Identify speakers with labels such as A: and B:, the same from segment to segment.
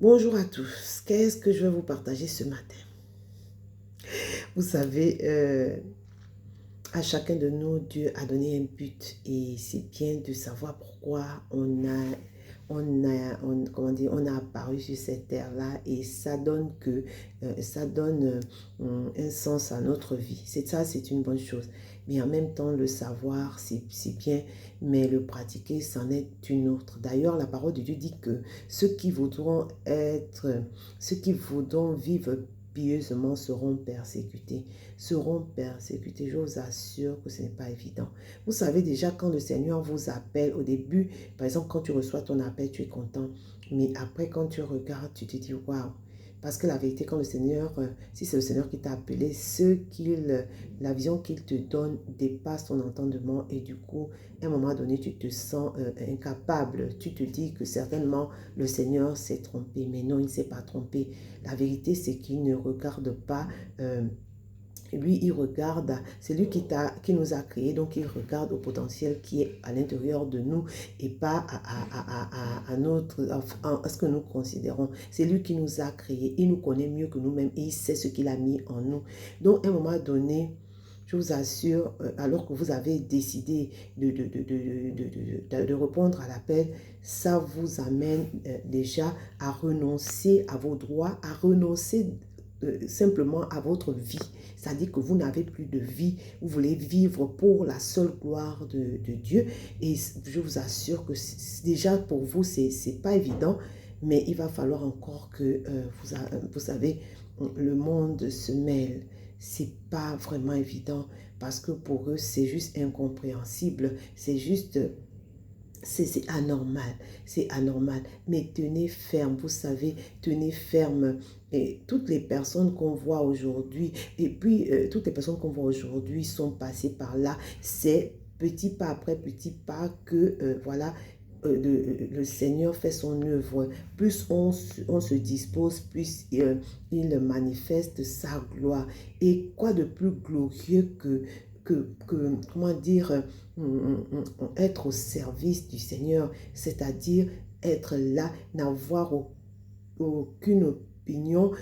A: Bonjour à tous. Qu'est-ce que je vais vous partager ce matin? Vous savez, à chacun de nous, Dieu a donné un but et c'est bien de savoir pourquoi comment dire, on a apparu sur cette terre-là et ça donne un sens à notre vie. C'est ça, c'est une bonne chose. Mais en même temps, le savoir, c'est bien, mais le pratiquer, c'en est une autre. D'ailleurs, la parole de Dieu dit que ceux qui voudront ceux qui voudront vivre pieusement seront persécutés. Seront persécutés. Je vous assure que ce n'est pas évident. Vous savez déjà quand le Seigneur vous appelle au début, par exemple quand tu reçois ton appel, tu es content. Mais après quand tu regardes, tu te dis waouh. Parce que la vérité, quand le Seigneur, si c'est le Seigneur qui t'a appelé, la vision qu'il te donne dépasse ton entendement et du coup, à un moment donné, tu te sens incapable. Tu te dis que certainement le Seigneur s'est trompé. Mais non, il ne s'est pas trompé. La vérité, c'est qu'il ne regarde pas lui, il regarde, c'est lui qui nous a créés, donc il regarde au potentiel qui est à l'intérieur de nous et pas à ce que nous considérons. C'est lui qui nous a créés, il nous connaît mieux que nous-mêmes et il sait ce qu'il a mis en nous. Donc, à un moment donné, je vous assure, alors que vous avez décidé de répondre à l'appel, ça vous amène déjà à renoncer à vos droits, à renoncer simplement à votre vie. C'est-à-dire que vous n'avez plus de vie, vous voulez vivre pour la seule gloire de Dieu. Et je vous assure que déjà pour vous, c'est pas évident, mais il va falloir encore que, vous savez, le monde se mêle. C'est pas vraiment évident parce que pour eux, c'est juste incompréhensible. C'est juste c'est anormal, c'est anormal. Mais tenez ferme, vous savez, tenez ferme. Et toutes les personnes qu'on voit aujourd'hui, et puis toutes les personnes qu'on voit aujourd'hui sont passées par là. C'est petit pas après petit pas que, voilà, le Seigneur fait son œuvre. Plus on se dispose, plus il manifeste sa gloire. Et quoi de plus glorieux comment dire, être au service du Seigneur, c'est-à-dire être là, n'avoir aucune opinion,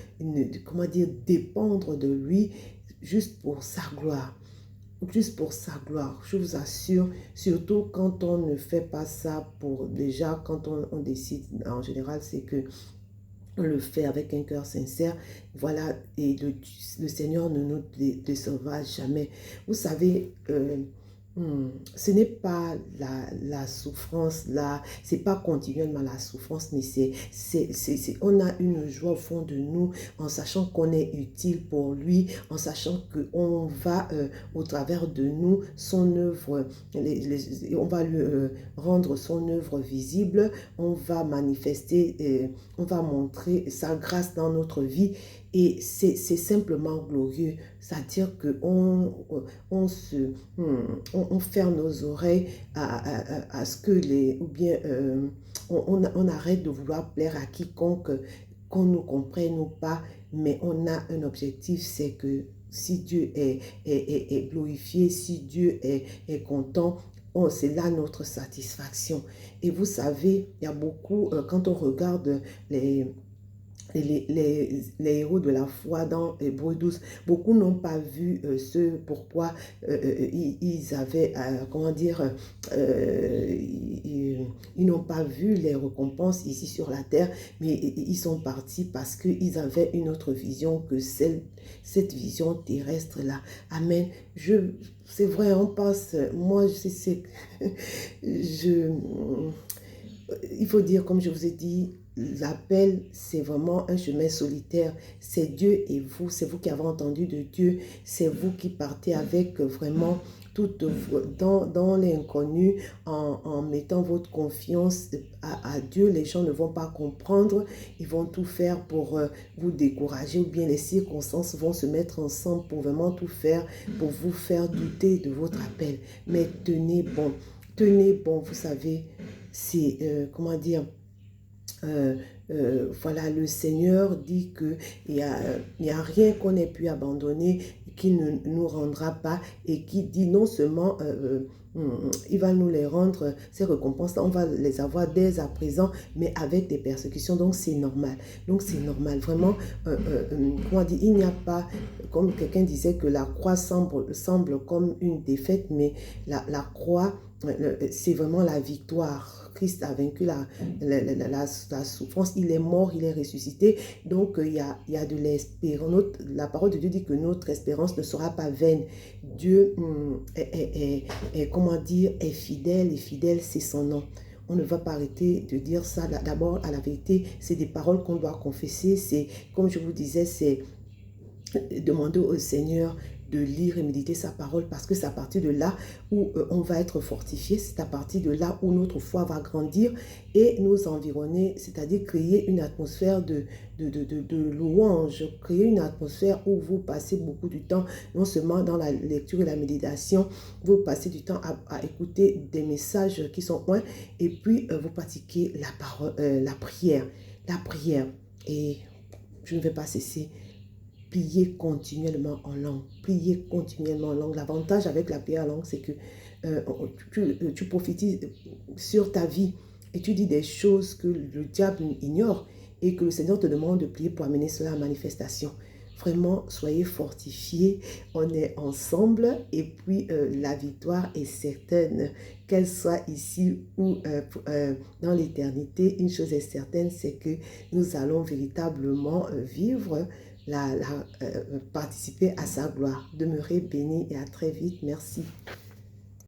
A: comment dire, dépendre de lui juste pour sa gloire. Juste pour sa gloire, je vous assure, surtout quand on ne fait pas ça pour déjà, quand on décide, en général, c'est que on le fait avec un cœur sincère, voilà, et le Seigneur ne nous décevra jamais. Vous savez, ce n'est pas la souffrance, là, c'est pas continuellement la souffrance, mais on a une joie au fond de nous, en sachant qu'on est utile pour lui, en sachant qu'on va, au travers de nous, son œuvre, on va lui rendre son œuvre visible, on va manifester, on va montrer sa grâce dans notre vie et c'est simplement glorieux. C'est-à-dire qu'on on ferme nos oreilles à ce que ou bien on arrête de vouloir plaire à quiconque, qu'on nous comprenne ou pas, mais on a un objectif, c'est que si Dieu est glorifié, si Dieu est content, c'est là notre satisfaction. Et vous savez, il y a beaucoup, quand on regarde les héros de la foi dans Hébreux 12, beaucoup n'ont pas vu ce pourquoi ils avaient, comment dire, ils n'ont pas vu les récompenses ici sur la terre, mais ils sont partis parce qu'ils avaient une autre vision que cette vision terrestre-là. Amen. C'est vrai, on passe, moi, je, il faut dire, comme je vous ai dit, l'appel, c'est vraiment un chemin solitaire. C'est Dieu et vous. C'est vous qui avez entendu de Dieu. C'est vous qui partez avec vraiment dans l'inconnu en mettant votre confiance à Dieu. Les gens ne vont pas comprendre. Ils vont tout faire pour vous décourager ou bien les circonstances vont se mettre ensemble pour vraiment tout faire pour vous faire douter de votre appel. Mais tenez bon. Tenez bon, vous savez, c'est, comment dire, voilà, le Seigneur dit qu'il n'y a rien qu'on ait pu abandonner qui ne nous rendra pas et qui dit non seulement il va nous les rendre, ces récompenses, on va les avoir dès à présent, mais avec des persécutions, donc c'est normal. Donc c'est normal, vraiment, comment dire, il n'y a pas, comme quelqu'un disait que la croix semble comme une défaite, mais la croix, c'est vraiment la victoire. Christ a vaincu la souffrance, il est mort, il est ressuscité, donc il y a de l'espérance. La parole de Dieu dit que notre espérance ne sera pas vaine. Dieu comment dire, est fidèle, et fidèle c'est son nom. On ne va pas arrêter de dire ça. D'abord, à la vérité, c'est des paroles qu'on doit confesser. C'est, comme je vous disais, c'est demander au Seigneur de lire et méditer sa parole, parce que c'est à partir de là où on va être fortifié, c'est à partir de là où notre foi va grandir et nous environner, c'est-à-dire créer une atmosphère de louange, créer une atmosphère où vous passez beaucoup du temps, non seulement dans la lecture et la méditation, vous passez du temps à écouter des messages qui sont loin, et puis vous pratiquez la parole, la prière. Et je ne vais pas cesser. Plier continuellement en langue. Plier continuellement en langue. L'avantage avec la prière en langue, c'est que tu prophétises sur ta vie et tu dis des choses que le diable ignore et que le Seigneur te demande de prier pour amener cela à manifestation. Vraiment, soyez fortifiés, on est ensemble et puis la victoire est certaine, qu'elle soit ici ou dans l'éternité. Une chose est certaine, c'est que nous allons véritablement vivre participer à sa gloire. Demeurez bénis et à très vite. Merci.